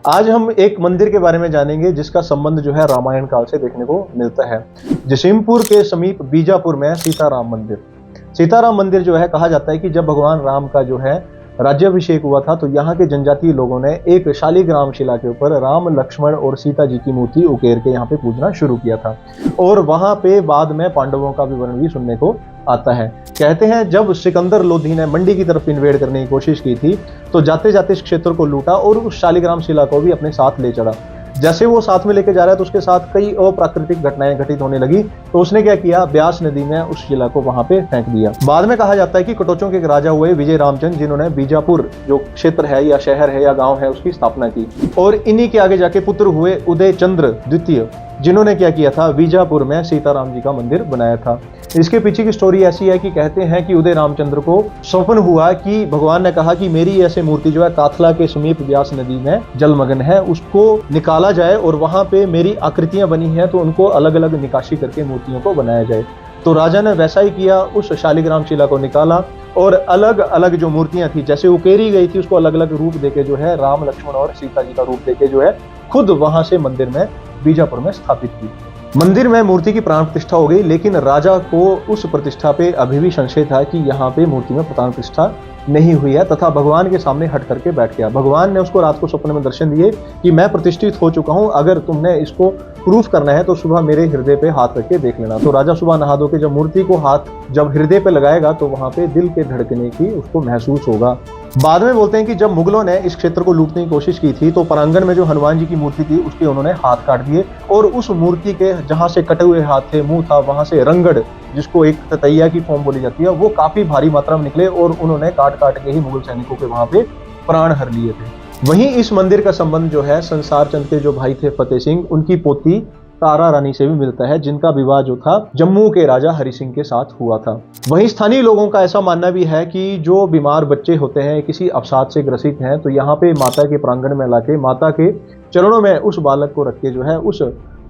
आज हम एक मंदिर के बारे में जानेंगे जिसका संबंध जो है रामायण काल से देखने को मिलता है। जसीमपुर के समीप बीजापुर में सीताराम मंदिर। सीताराम मंदिर जो है, कहा जाता है कि जब भगवान राम का जो है राज्याभिषेक हुआ था तो यहाँ के जनजातीय लोगों ने एक शालिग्राम शिला के ऊपर राम, लक्ष्मण और सीता जी की मूर्ति उकेर के यहाँ पे पूजना शुरू किया था। और वहां पे बाद में पांडवों का विवरण भी सुनने को आता है। कहते हैं जब सिकंदर लोधी ने मंडी की तरफ इन्वेड करने की कोशिश की थी तो जाते जाते इस क्षेत्र को लूटा और उस शालिग्राम शिला को भी अपने साथ ले चढ़ा। जैसे वो साथ में लेके जा रहा है तो उसके साथ कई अप्राकृतिक घटनाएं घटित होने लगी, तो उसने क्या किया, ब्यास नदी में उस शिला को वहां पे फेंक दिया। बाद में कहा जाता है कि कटोचों के एक राजा हुए विजय रामचंद्र, जिन्होंने बीजापुर जो क्षेत्र है या शहर है या गांव है उसकी स्थापना की। और इन्हीं के आगे जाके पुत्र हुए उदय चंद्र द्वितीय, जिन्होंने क्या किया था, बीजापुर में सीताराम जी का मंदिर बनाया था। इसके पीछे की स्टोरी ऐसी है कि कहते हैं कि उदय रामचंद्र को स्वप्न हुआ कि भगवान ने कहा कि मेरी ऐसे मूर्ति जो है काथला के समीप व्यास नदी में जलमग्न है, उसको निकाला जाए और वहां पे मेरी आकृतियां बनी हैं तो उनको अलग अलग निकाशी करके मूर्तियों को बनाया जाए। तो राजा ने वैसा ही किया, उस शालिग्राम शिला को निकाला और अलग अलग जो मूर्तियां थी जैसे उकेरी गई थी उसको अलग अलग रूप देके जो है राम, लक्ष्मण और सीता जी का रूप देके जो है खुद वहां से मंदिर में बीजापुर में स्थापित की। मंदिर में मूर्ति की प्राण प्रतिष्ठा हो गई, लेकिन राजा को उस प्रतिष्ठा पे अभी भी संशय था कि यहाँ पे मूर्ति में प्राण प्रतिष्ठा नहीं हुई है, तथा भगवान के सामने हट करके बैठ गया। भगवान ने उसको रात को सपने में दर्शन दिए कि मैं प्रतिष्ठित हो चुका हूँ, अगर तुमने इसको प्रूफ करना है तो सुबह मेरे हृदय पे हाथ रख के देख लेना। तो राजा सुबह नहा धो के जब मूर्ति को हाथ जब हृदय पे लगाएगा तो वहां पे दिल के धड़कने की उसको महसूस होगा। बाद में बोलते हैं कि जब मुगलों ने इस क्षेत्र को लूटने की कोशिश की थी तो प्रांगण में जो हनुमान जी की मूर्ति थी उसके उन्होंने हाथ काट दिए और उस मूर्ति के जहां से कटे हुए हाथ थे, मुंह था, वहां से रंगड़, जिसको एक ततैया की फॉर्म बोली जाती है, वो काफी भारी मात्रा में निकले और उन्होंने काट काट के ही मुगल सैनिकों के वहां पे प्राण हर लिए थे। वहीं इस मंदिर का संबंध जो है संसार चंद के जो भाई थे फतेह सिंह, उनकी पोती तारा रानी से भी मिलता है, जिनका विवाह जो था जम्मू के राजा हरि सिंह के साथ हुआ था। वहीं स्थानीय लोगों का ऐसा मानना भी है कि जो बीमार बच्चे होते हैं, किसी अवसाद से ग्रसित हैं, तो यहाँ पे माता के प्रांगण में लाके माता के चरणों में उस बालक को रख के जो है उस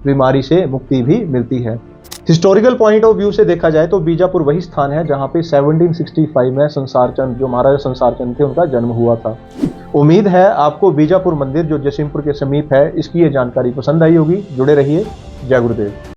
बीमारी से मुक्ति भी मिलती है। हिस्टोरिकल पॉइंट ऑफ व्यू से देखा जाए तो बीजापुर वही स्थान है जहाँ पे 1765 में संसार चंद, जो महाराजा संसार चंद थे, उनका जन्म हुआ था। उम्मीद है आपको बीजापुर मंदिर जो जसीमपुर के समीप है इसकी ये जानकारी पसंद आई होगी। जुड़े रहिए। जय गुरुदेव।